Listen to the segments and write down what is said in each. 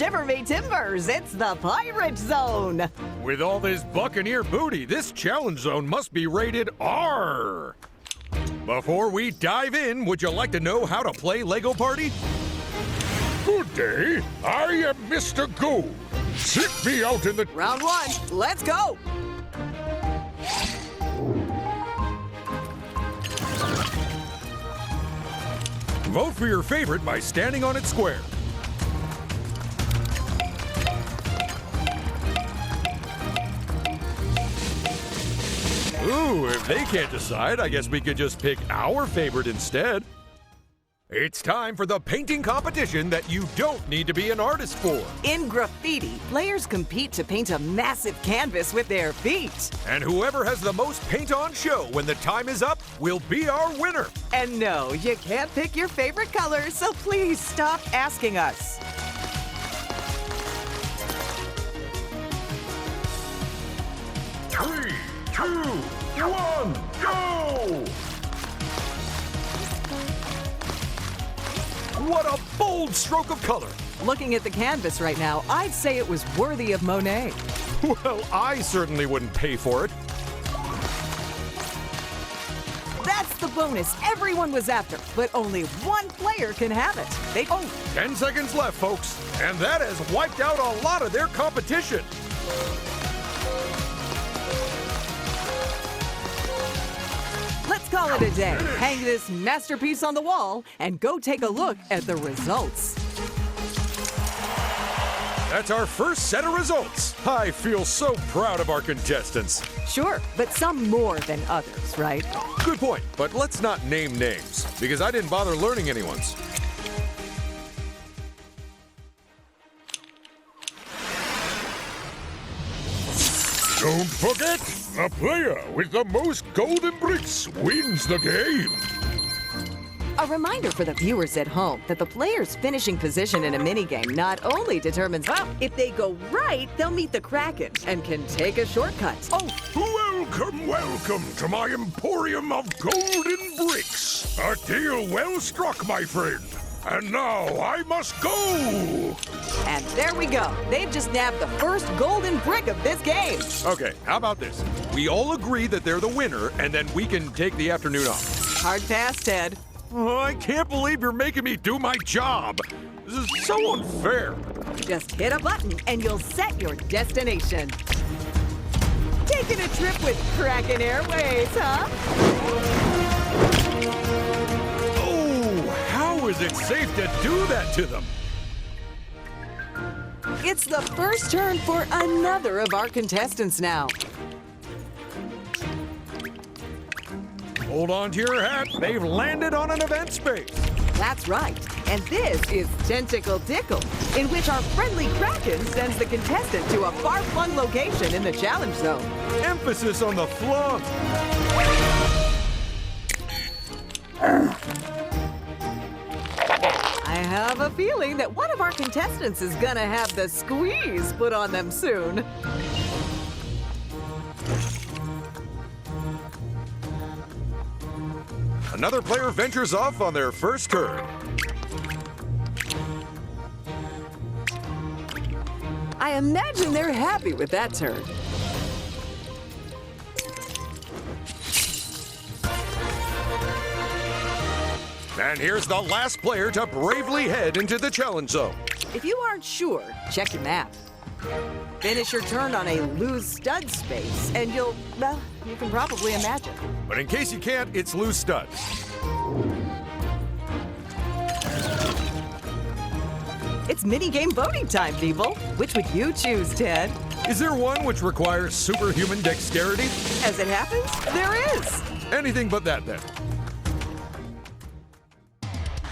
shiver me timbers. It's the Pirate Zone. With all this Buccaneer booty, this challenge zone must be rated R. Before we dive in, would you like to know how to play Lego Party? Good day. I am Mr. Gold. Sit me out in the... Round one, let's go. Vote for your favorite by standing on its square. Ooh, if they can't decide, I guess we could just pick our favorite instead. It's time for the painting competition that you don't need to be an artist for. In graffiti, players compete to paint a massive canvas with their feet. And whoever has the most paint on show when the time is up will be our winner. And no, you can't pick your favorite color, so please stop asking us. Three, two, one, go! What a bold stroke of color. Looking at the canvas right now, I'd say it was worthy of Monet. Well, I certainly wouldn't pay for it. That's the bonus everyone was after, but only one player can have it. 10 seconds left, folks. And that has wiped out a lot of their competition. Let's call it a day. Hang this masterpiece on the wall and go take a look at the results. That's our first set of results. I feel so proud of our contestants. Sure, but some more than others, right? Good point, but let's not name names, because I didn't bother learning anyone's. Don't forget, the player with the most golden bricks wins the game. A reminder for the viewers at home that the player's finishing position in a minigame not only determines if they go right, they'll meet the Kraken and can take a shortcut. Welcome, welcome to my emporium of golden bricks. A deal well struck, my friend. And now I must go. And there we go. They've just nabbed the first golden brick of this game. Okay, how about this? We all agree that they're the winner, and then we can take the afternoon off. Hard pass, Ted. Oh, I can't believe you're making me do my job. This is so unfair. Just hit a button and you'll set your destination. Taking a trip with Kraken Airways, huh? How is it safe to do that to them? It's the first turn for another of our contestants now. Hold on to your hat. They've landed on an event space. That's right. And this is Tentacle Tickle, in which our friendly Kraken sends the contestant to a far-flung location in the challenge zone. Emphasis on the flung. I have a feeling that one of our contestants is gonna have the squeeze put on them soon. Another player ventures off on their first turn. I imagine they're happy with that turn. And here's the last player to bravely head into the challenge zone. If you aren't sure, check your map. Finish your turn on a loose stud space, and you can probably imagine. But in case you can't, it's loose studs. It's minigame voting time, people. Which would you choose, Ted? Is there one which requires superhuman dexterity? As it happens, there is. Anything but that, then.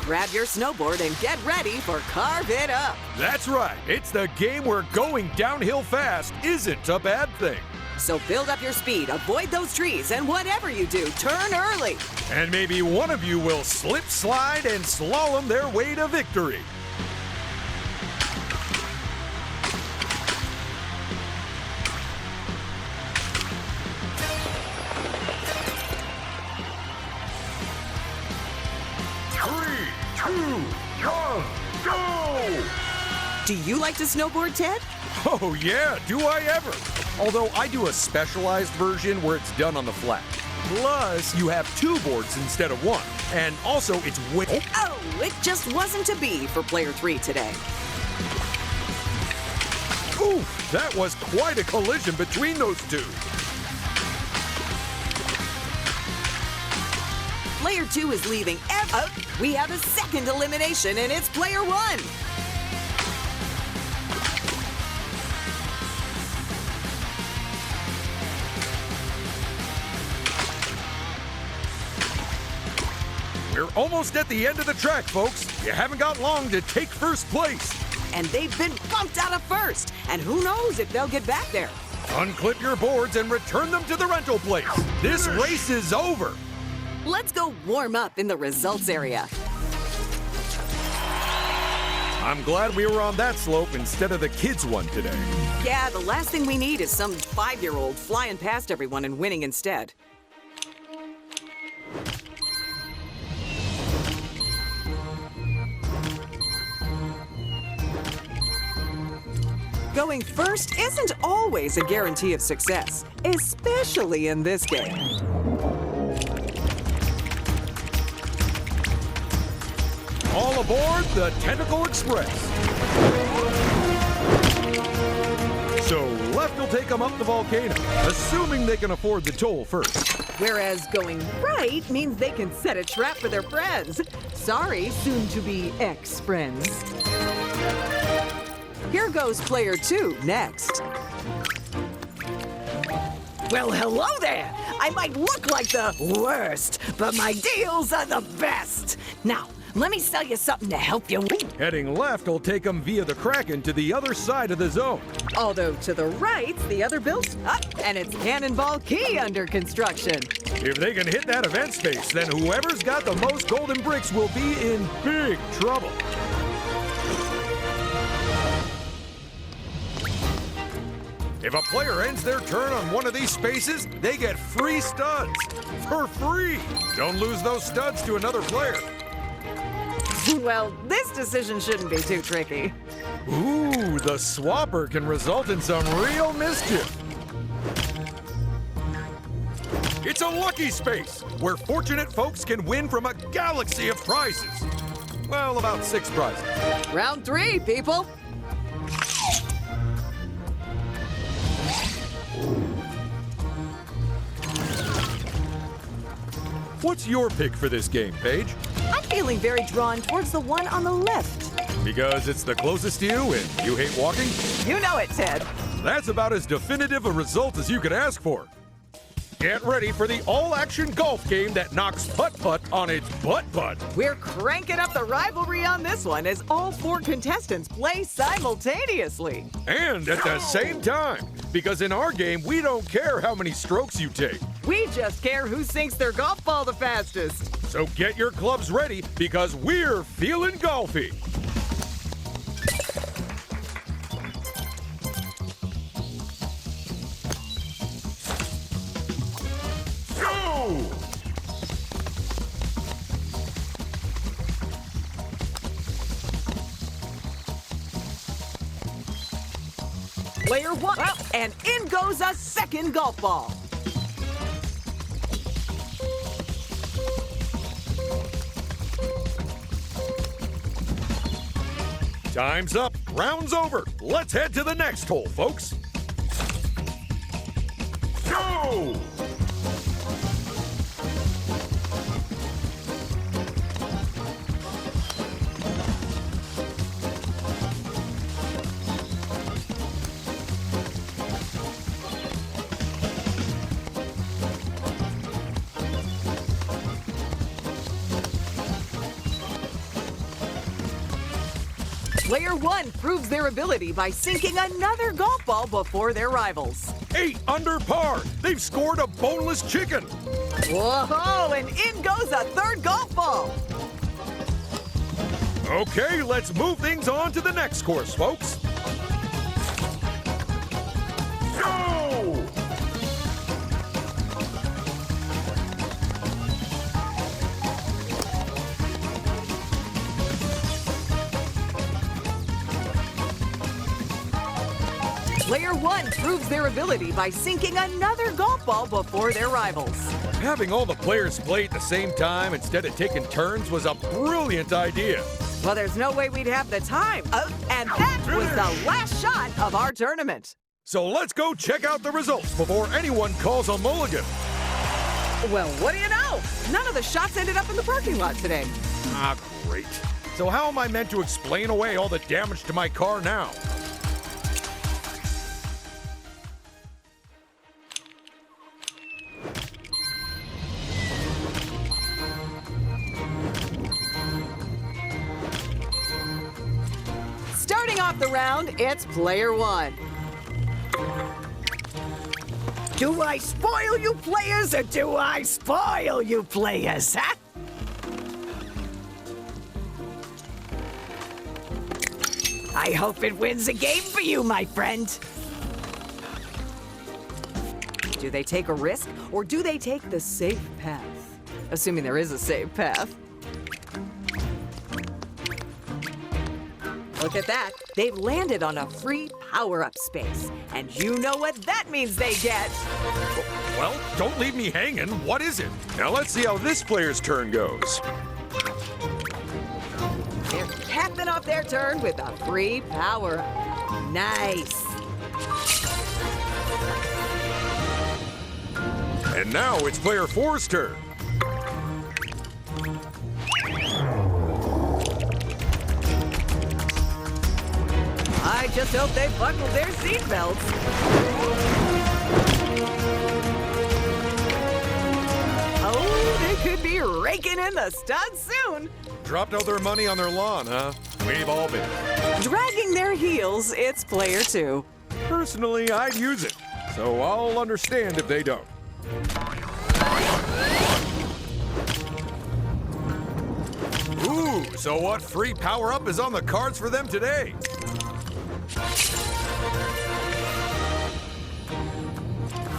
Grab your snowboard and get ready for Carve It Up. That's right. It's the game where going downhill fast isn't a bad thing. So build up your speed, avoid those trees, and whatever you do, turn early. And maybe one of you will slip, slide, and slalom their way to victory. Do you like to snowboard, Ted? Oh yeah, do I ever? Although I do a specialized version where it's done on the flat. Plus, you have 2 boards instead of 1. And also, it's way... Oh, it just wasn't to be for player 3 today. Ooh, that was quite a collision between those 2. Player 2 is leaving. We have a second elimination, and it's player 1. We're almost at the end of the track, folks. You haven't got long to take first place. And they've been bumped out of first. And who knows if they'll get back there. Unclip your boards and return them to the rental place. This race is over. Let's go warm up in the results area. I'm glad we were on that slope instead of the kids' one today. Yeah, the last thing we need is some 5-year-old flying past everyone and winning instead. Going first isn't always a guarantee of success, especially in this game. All aboard the Tentacle Express. So left will take them up the volcano, assuming they can afford the toll first. Whereas going right means they can set a trap for their friends. Sorry, soon-to-be ex-friends. Here goes player 2 next. Well, hello there. I might look like the worst, but my deals are the best. Now, let me sell you something to help you win. Heading left will take them via the Kraken to the other side of the zone. Although to the right's the other built up, and it's Cannonball Key under construction. If they can hit that event space, then whoever's got the most golden bricks will be in big trouble. If a player ends their turn on one of these spaces, they get free studs. For free! Don't lose those studs to another player. Well, this decision shouldn't be too tricky. Ooh, the swapper can result in some real mischief. It's a lucky space, where fortunate folks can win from a galaxy of prizes. Well, about 6 prizes. Round 3, people. What's your pick for this game, Paige? I'm feeling very drawn towards the one on the left. Because it's the closest to you and you hate walking? You know it, Ted. That's about as definitive a result as you could ask for. Get ready for the all-action golf game that knocks putt-putt on its butt-putt. We're cranking up the rivalry on this one as all 4 contestants play simultaneously. And at the same time, because in our game, we don't care how many strokes you take. We just care who sinks their golf ball the fastest. So get your clubs ready, because we're feeling golfy. Player 1, and in goes a second golf ball. Time's up. Round's over. Let's head to the next hole, folks. Go! Player 1 proves their ability by sinking another golf ball before their rivals. 8 under par. They've scored a boneless chicken. Whoa, and in goes a third golf ball. Okay, let's move things on to the next course, folks. Go! Player 1 proves their ability by sinking another golf ball before their rivals. Having all the players play at the same time instead of taking turns was a brilliant idea. Well, there's no way we'd have the time. And that was the last shot of our tournament. So let's go check out the results before anyone calls a mulligan. Well, what do you know? None of the shots ended up in the parking lot today. Ah, great. So how am I meant to explain away all the damage to my car now? Starting off the round, it's player 1. Do I spoil you players or do I spoil you players, huh? I hope it wins a game for you, my friend. Do they take a risk or do they take the safe path? Assuming there is a safe path. Look at that. They've landed on a free power-up space. And you know what that means they get. Well, don't leave me hanging. What is it? Now let's see how this player's turn goes. They're capping off their turn with a free power-up. Nice. And now it's player 4's turn. I just hope they buckled their seatbelts. Oh, they could be raking in the studs soon. Dropped all their money on their lawn, huh? We've all been. Dragging their heels, it's player 2. Personally, I'd use it. So I'll understand if they don't. Ooh, so what free power-up is on the cards for them today?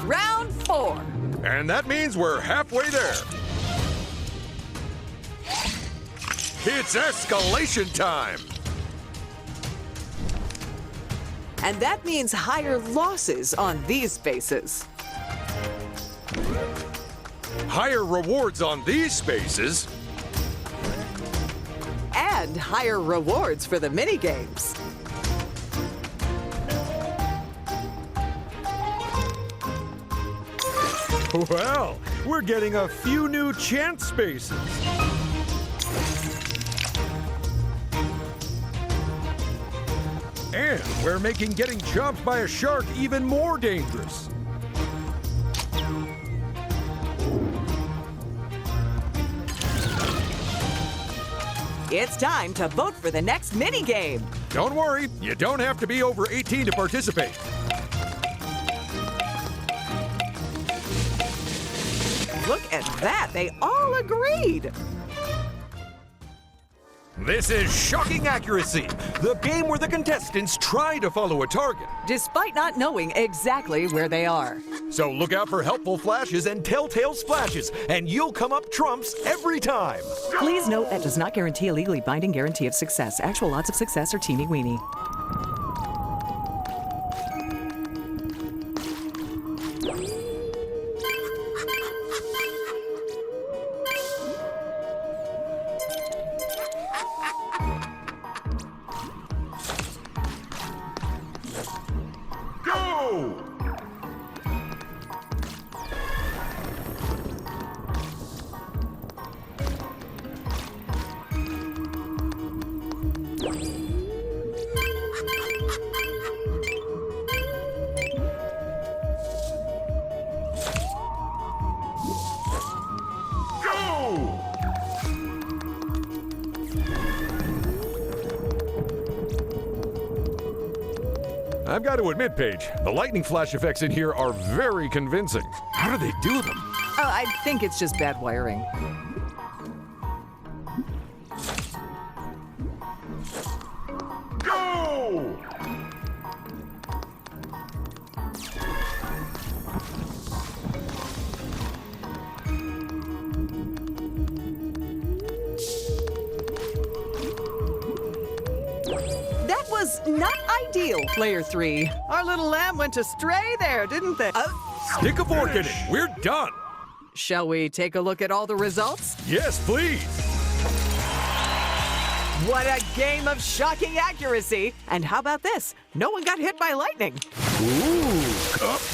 Round 4. And that means we're halfway there. It's escalation time. And that means higher losses on these spaces. Higher rewards on these spaces. And higher rewards for the minigames. Well, we're getting a few new chance spaces. And we're making getting chomped by a shark even more dangerous. It's time to vote for the next minigame. Don't worry, you don't have to be over 18 to participate. Look at that, they all agreed. This is Shocking Accuracy, the game where the contestants try to follow a target. Despite not knowing exactly where they are. So look out for helpful flashes and telltale splashes, and you'll come up trumps every time. Please note that does not guarantee a legally binding guarantee of success. Actual odds of success are teeny-weeny. Go! Go! I've got to admit, Paige, the lightning flash effects in here are very convincing. How do they do them? Oh, I think it's just bad wiring. Go! That was not ideal, player 3. Our little lamb went astray there, didn't they? Stick a fork in it. We're done. Shall we take a look at all the results? Yes, please. What a game of shocking accuracy! And how about this? No one got hit by lightning.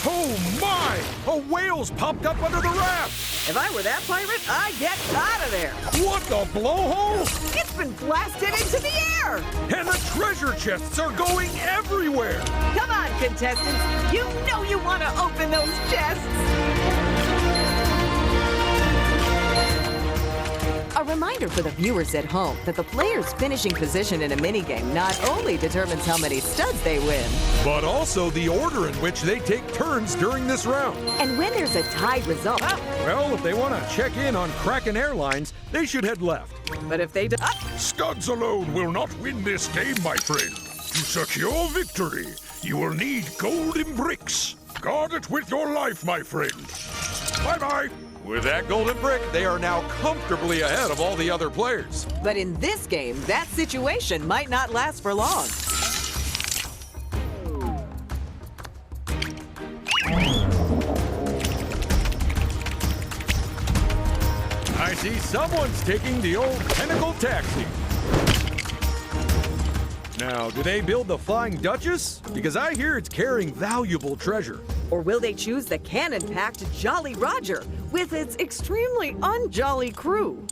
Oh my! A whale's popped up under the raft. If I were that pirate, I'd get out of there. What the blowhole? It's been blasted into the air! And the treasure chests are going everywhere. Come on, contestants. You know you want to open those chests. A reminder for the viewers at home that the player's finishing position in a minigame not only determines how many studs they win, but also the order in which they take turns during this round. and when there's a tied result. Well, if they want to check in on Kraken Airlines, they should head left. But if they do, Studs alone will not win this game, my friend. To secure victory, you will need golden bricks. Guard it with your life, my friend. Bye-bye. With that golden brick, they are now comfortably ahead of all the other players. but in this game, that situation might not last for long. I see someone's taking the old tentacle taxi. Now, do they build the Flying Duchess? Because I hear it's carrying valuable treasure. Or will they choose the cannon-packed Jolly Roger with its extremely unjolly crew?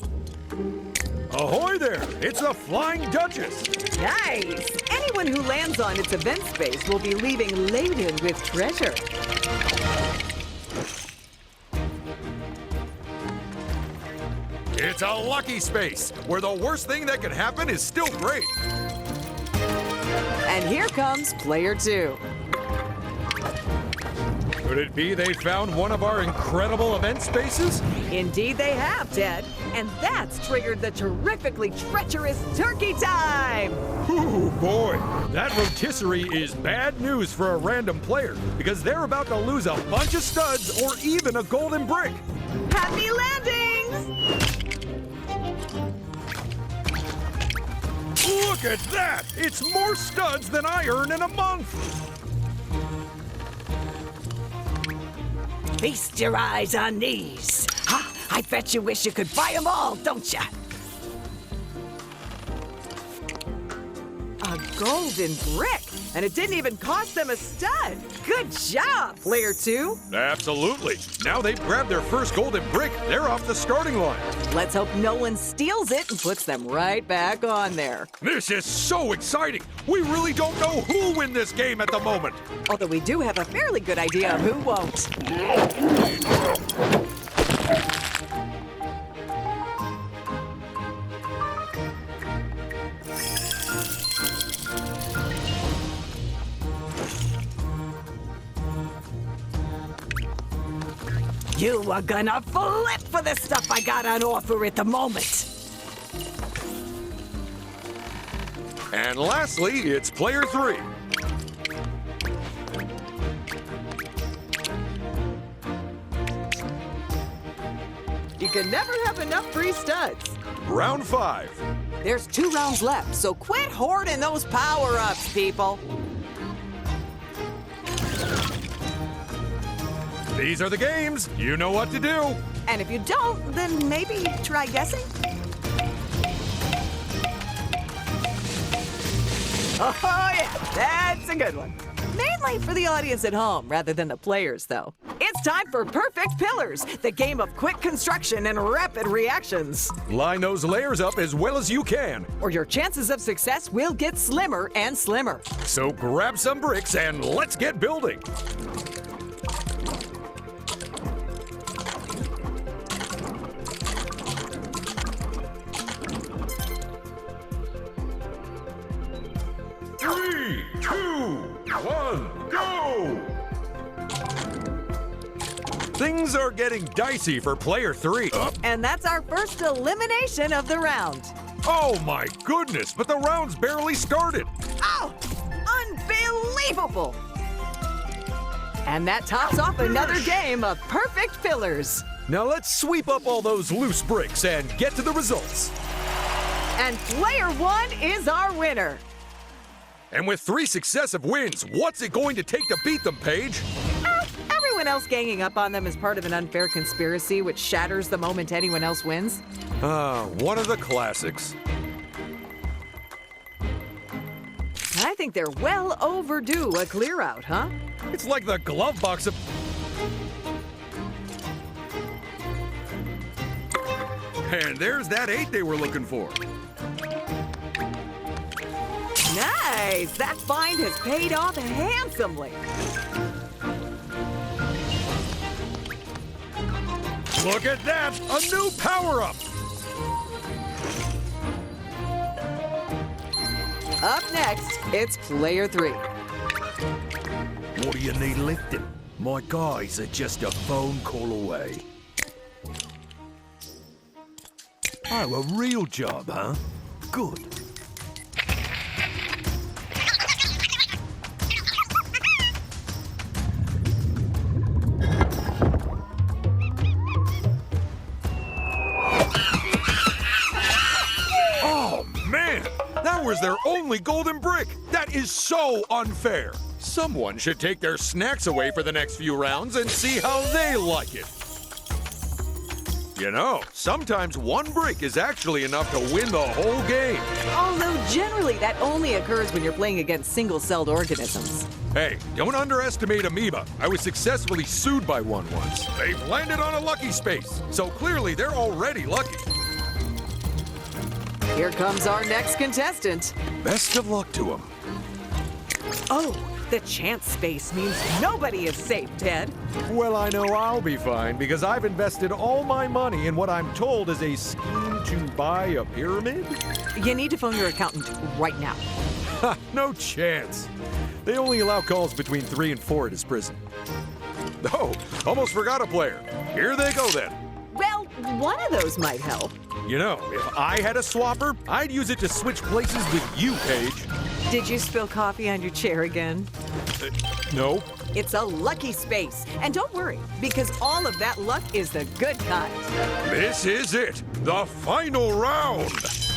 Ahoy there! It's the Flying Duchess! Nice! Anyone who lands on its event space will be leaving laden with treasure. It's a lucky space, where the worst thing that could happen is still great. And here comes player 2. Could it be they found one of our incredible event spaces? Indeed they have, Ted. And that's triggered the terrifically treacherous turkey time! Ooh, boy, that rotisserie is bad news for a random player, because they're about to lose a bunch of studs or even a golden brick. Happy landings! Look at that! It's more studs than I earn in a month! Feast your eyes on these. Ha! I bet you wish you could buy them all, don't ya? A golden brick! And it didn't even cost them a stud! Good job, player 2! Absolutely. Now they've grabbed their first golden brick, they're off the starting line. Let's hope no one steals it and puts them right back on there. This is so exciting! We really don't know who'll win this game at the moment. Although we do have a fairly good idea of who won't. You are gonna flip for the stuff I got on offer at the moment. And lastly, it's player 3. You can never have enough free studs. Round 5. There's 2 rounds left, so quit hoarding those power-ups, people. These are the games. You know what to do. And if you don't, then maybe try guessing. Oh, yeah, that's a good one. Mainly for the audience at home rather than the players, though. It's time for Perfect Pillars, the game of quick construction and rapid reactions. Line those layers up as well as you can. Or your chances of success will get slimmer and slimmer. So grab some bricks and let's get building. Three, two, one, go! Things are getting dicey for player 3. And that's our first elimination of the round. Oh my goodness, but the round's barely started. Oh, unbelievable! And that tops off another game of Perfect Pillars. Now let's sweep up all those loose bricks and get to the results. And player 1 is our winner. And with 3 successive wins, what's it going to take to beat them, Paige? Everyone else ganging up on them is part of an unfair conspiracy which shatters the moment anyone else wins. One of the classics. I think they're well overdue a clear out, huh? It's like the glove box of... And there's that 8 they were looking for. Nice! That find has paid off handsomely. Look at that! A new power-up! Up next, it's player 3. What do you need lifting? My guys are just a phone call away. Oh, a real job, huh? Good. Oh, man! That was their only golden brick! That is so unfair! Someone should take their snacks away for the next few rounds and see how they like it. You know, sometimes one brick is actually enough to win the whole game. Although generally that only occurs when you're playing against single-celled organisms. Hey, don't underestimate amoeba. I was successfully sued by one once. They've landed on a lucky space, so clearly they're already lucky. Here comes our next contestant. Best of luck to him. Oh, the chance space means nobody is safe, Ted. Well, I know I'll be fine because I've invested all my money in what I'm told is a scheme to buy a pyramid. You need to phone your accountant right now. Ha, no chance. They only allow calls between 3 and 4 at his prison. Oh, almost forgot a player. Here they go then. Well, one of those might help. You know, if I had a swapper, I'd use it to switch places with you, Paige. Did you spill coffee on your chair again? No. It's a lucky space. And don't worry, because all of that luck is the good kind. This is it, the final round.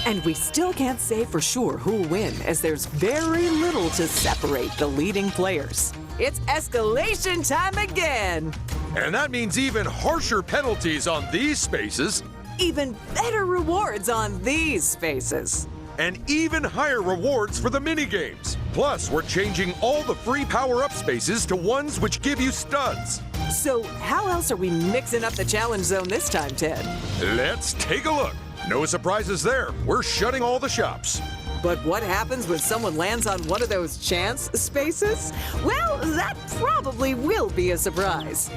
And we still can't say for sure who'll win, as there's very little to separate the leading players. It's escalation time again. And that means even harsher penalties on these spaces. Even better rewards on these spaces. And even higher rewards for the minigames. Plus, we're changing all the free power-up spaces to ones which give you studs. So how else are we mixing up the challenge zone this time, Ted? Let's take a look. No surprises there. We're shutting all the shops. But what happens when someone lands on one of those chance spaces? Well, that probably will be a surprise.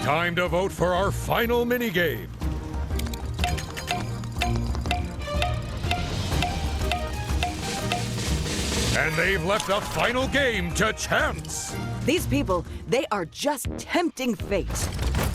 Time to vote for our final minigame. And they've left the final game to chance. These people, they are just tempting fate.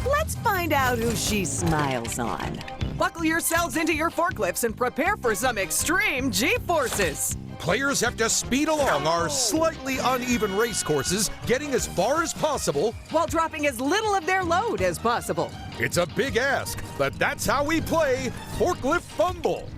Let's find out who she smiles on. Buckle yourselves into your forklifts and prepare for some extreme G-forces. Players have to speed along our slightly uneven race courses, getting as far as possible, while dropping as little of their load as possible. It's a big ask, but that's how we play Forklift Fumble.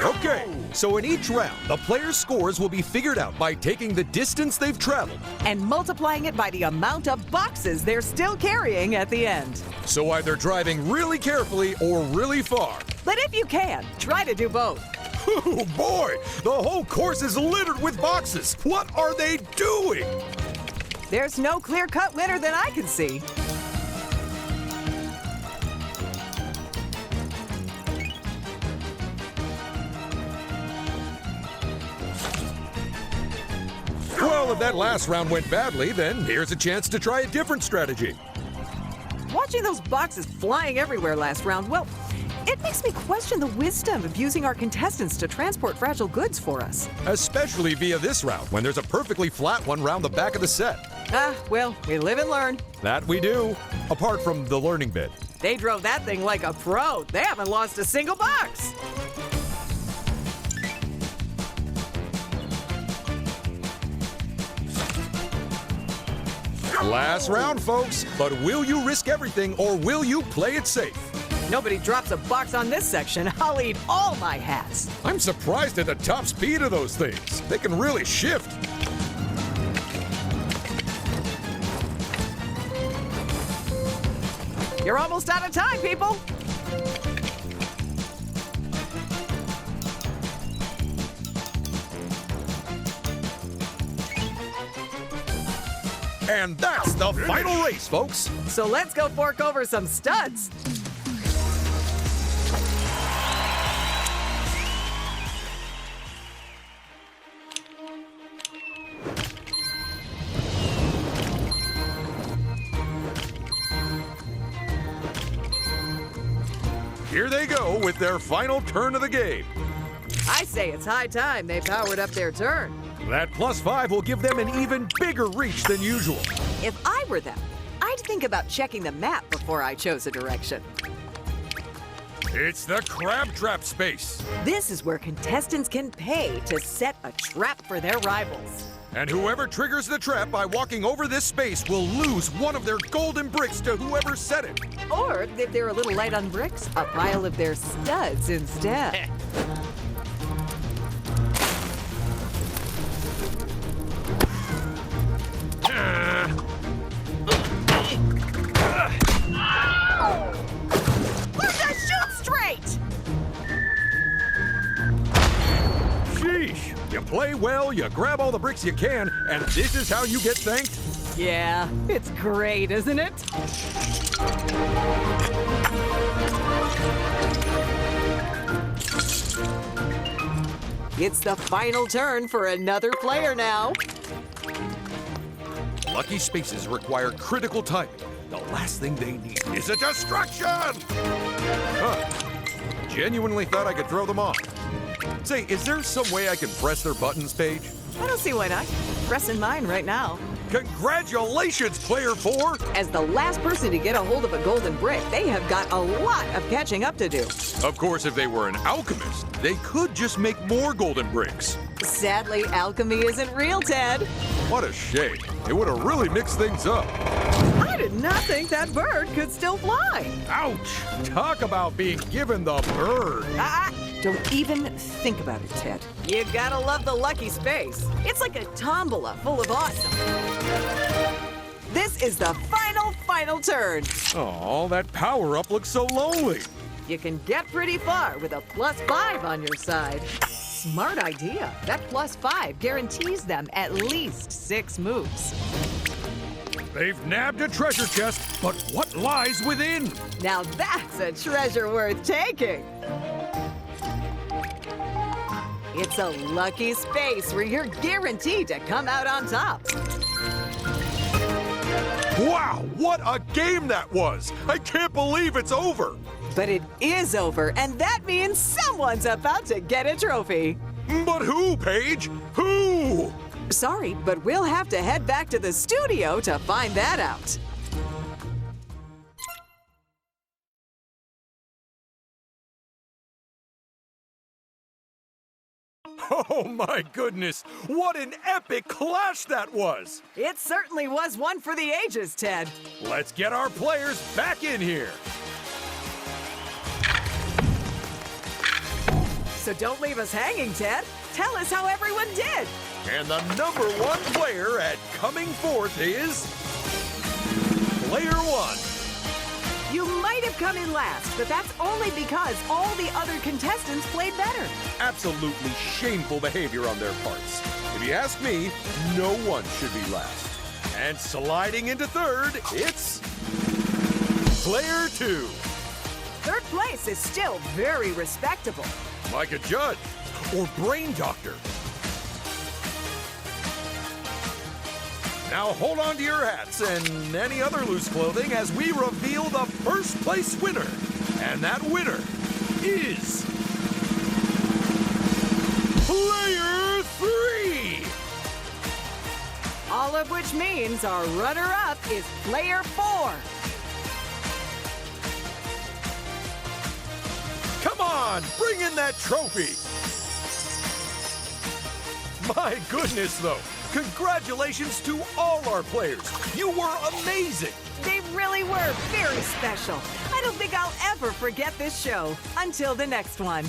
Okay, so in each round, the player's scores will be figured out by taking the distance they've traveled and multiplying it by the amount of boxes they're still carrying at the end. So either driving really carefully or really far. But if you can, try to do both. Oh boy, the whole course is littered with boxes. What are they doing? There's no clear-cut winner that I can see. Well, if that last round went badly, then here's a chance to try a different strategy. Watching those boxes flying everywhere last round, well, it makes me question the wisdom of using our contestants to transport fragile goods for us. Especially via this route, when there's a perfectly flat one round the back of the set. Well, we live and learn. That we do, apart from the learning bit. They drove that thing like a pro. They haven't lost a single box. Last round, folks. But will you risk everything or will you play it safe? Nobody drops a box on this section. I'll eat all my hats. I'm surprised at the top speed of those things. They can really shift. You're almost out of time, people. And that's the final race, folks. So let's go fork over some studs. Here they go with their final turn of the game. I say it's high time they powered up their turn. That +5 will give them an even bigger reach than usual. If I were them, I'd think about checking the map before I chose a direction. It's the crab trap space. This is where contestants can pay to set a trap for their rivals. And whoever triggers the trap by walking over this space will lose one of their golden bricks to whoever set it. Or, if they're a little light on bricks, a pile of their studs instead. Learn to shoot straight! Sheesh. You play well, you grab all the bricks you can, and this is how you get thanked? Yeah, it's great, isn't it? It's the final turn for another player now. Lucky spaces require critical timing. The last thing they need is a distraction! Genuinely thought I could throw them off. Say, is there some way I can press their buttons, Paige? I don't see why not. Pressing mine right now. Congratulations, Player 4! As the last person to get a hold of a golden brick, they have got a lot of catching up to do. Of course, if they were an alchemist, they could just make more golden bricks. Sadly, alchemy isn't real, Ted. What a shame. It would have really mixed things up. I did not think that bird could still fly. Ouch! Talk about being given the bird. Don't even think about it, Ted. You gotta love the lucky space. It's like a tombola full of awesome. This is the final turn. Oh, that power-up looks so lonely. You can get pretty far with a +5 on your side. Smart idea. That +5 guarantees them at least 6 moves. They've nabbed a treasure chest, but what lies within? Now that's a treasure worth taking. It's a lucky space where you're guaranteed to come out on top. Wow, what a game that was! I can't believe it's over! But it is over, and that means someone's about to get a trophy. But who, Paige? Who? Sorry, but we'll have to head back to the studio to find that out. Oh my goodness, what an epic clash that was! It certainly was one for the ages, Ted. Let's get our players back in here. So don't leave us hanging, Ted. Tell us how everyone did. And the #1 player at coming forth is... Player 1. You might have come in last, but that's only because all the other contestants played better. Absolutely shameful behavior on their parts. If you ask me, no one should be last. And sliding into third, it's... Player 2. Third place is still very respectable. Like a judge or brain doctor. Now hold on to your hats and any other loose clothing as we reveal the first place winner. And that winner is... Player 3! All which means our runner-up is player 4. Come on, bring in that trophy! My goodness, though. Congratulations to all our players. You were amazing. They really were very special. I don't think I'll ever forget this show. Until the next one.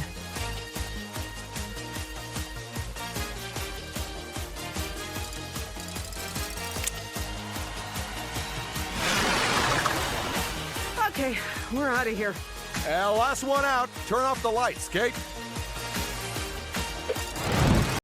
Okay, we're out of here. Last one out. Turn off the lights, Kate.